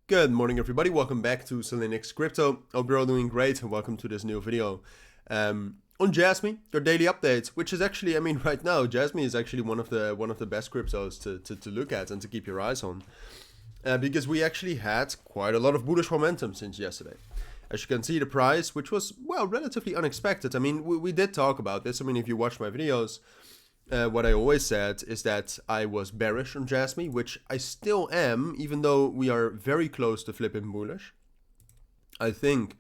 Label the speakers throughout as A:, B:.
A: Good morning, everybody. Welcome back to Cilinix Crypto. Hope you're all doing great and welcome to this new video. On Jasmy, your daily updates, which is actually, right now, Jasmy is actually one of the best cryptos to look at and to keep your eyes on. Because we actually had quite a lot of bullish momentum since yesterday. As you can see, the price, which was, well, relatively unexpected. We did talk about this. If you watch my videos, what I always said is that I was bearish on Jasmy, which I still am, even though we are very close to flipping bullish. I think,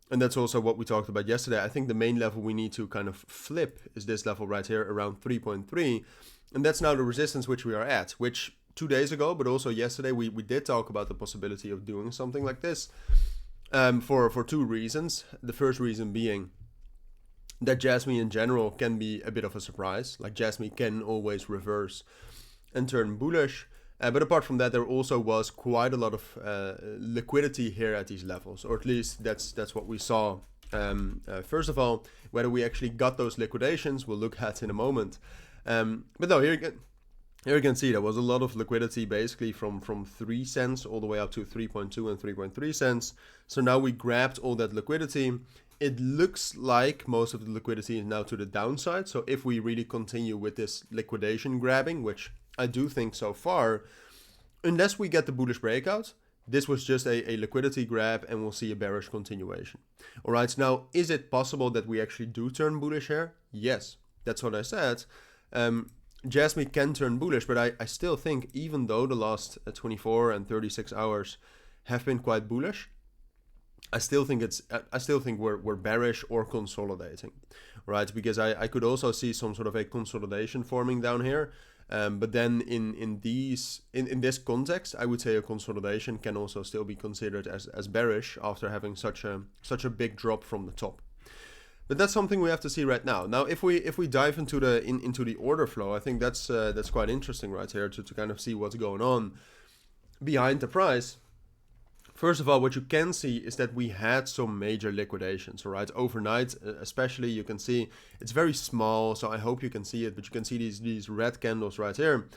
A: and that's also what we talked about yesterday, I think the main level we need to kind of flip is this level right here around 3.3. And that's now the resistance which we are at, which 2 days ago, but also yesterday, we did talk about the possibility of doing something like this for two reasons. The first reason being that Jasmy in general can be a bit of a surprise. Like Jasmy can always reverse and turn bullish. But apart from that, there also was quite a lot of liquidity here at these levels, or at least that's what we saw. First of all, whether we actually got those liquidations, we'll look at in a moment. But no, here you can see there was a lot of liquidity basically from 3 cents all the way up to 3.2 and 3.3 cents. So now we grabbed all that liquidity. It looks like most of the liquidity is now to the downside. So if we really continue with this liquidation grabbing, which I do think so far, unless we get the bullish breakout, this was just a liquidity grab and we'll see a bearish continuation. All right, so now is it possible that we actually do turn bullish here? Yes, that's what I said. Jasmy can turn bullish, but I still think even though the last 24 and 36 hours have been quite bullish, I still think we're bearish or consolidating, right? Because I could also see some sort of a consolidation forming down here, but then in this context, I would say a consolidation can also still be considered as bearish after having such a big drop from the top. But that's something we have to see right now. Now, if we dive into the order flow, I think that's quite interesting right here to kind of see what's going on behind the price. First of all, what you can see is that we had some major liquidations, all right? Overnight, especially, you can see it's very small, so I hope you can see it, but you can see these red candles right here.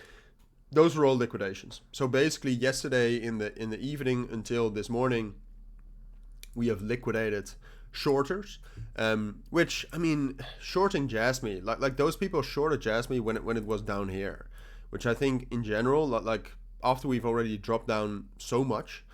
A: Those were all liquidations. So basically, yesterday in the evening until this morning, we have liquidated shorters, which, shorting Jasmy, like those people shorted Jasmy when it was down here, which I think in general, like after we've already dropped down so much,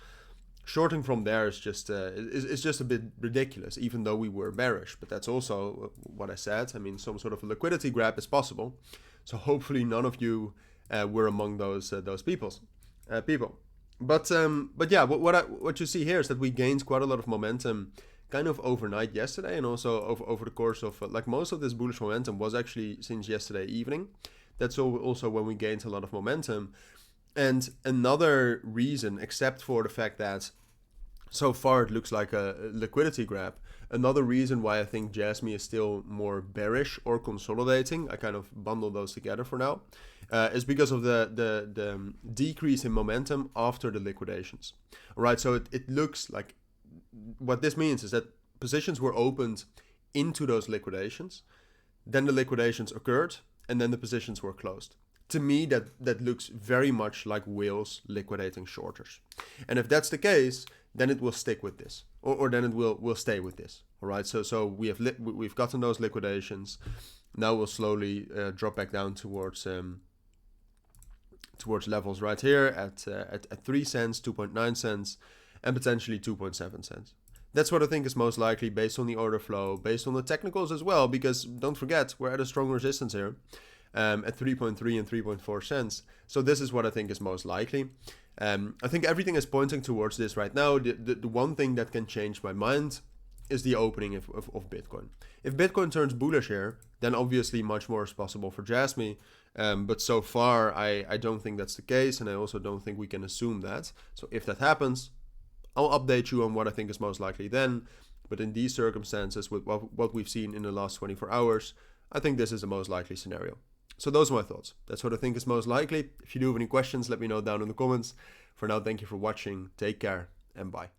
A: shorting from there is just a bit ridiculous, even though we were bearish. But that's also what I said. Some sort of a liquidity grab is possible. So hopefully none of you were among those people. But yeah, what you see here is that we gained quite a lot of momentum, kind of overnight yesterday, and also over the course of like most of this bullish momentum was actually since yesterday evening. That's also when we gained a lot of momentum. And another reason, except for the fact that so far it looks like a liquidity grab, another reason why I think Jasmy is still more bearish or consolidating, I kind of bundle those together for now, is because of the decrease in momentum after the liquidations. All right, so it looks like what this means is that positions were opened into those liquidations, then the liquidations occurred, and then the positions were closed. To me, that looks very much like whales liquidating shorters. And if that's the case, then it will stick with this, or then it will stay with this. All right. So we've gotten those liquidations. Now we'll slowly drop back down towards levels right here at 3 cents, 2.9 cents, and potentially 2.7 cents. That's what I think is most likely based on the order flow, based on the technicals as well. Because don't forget, we're at a strong resistance here. At 3.3 and 3.4 cents. So this is what I think is most likely. I think everything is pointing towards this right now. The one thing that can change my mind is the opening of Bitcoin. If Bitcoin turns bullish here, then obviously much more is possible for Jasmy. But so far, I don't think that's the case. And I also don't think we can assume that. So if that happens, I'll update you on what I think is most likely then. But in these circumstances, with what we've seen in the last 24 hours, I think this is the most likely scenario. So those are my thoughts. That's what I think is most likely. If you do have any questions, let me know down in the comments. For now, thank you for watching. Take care and bye.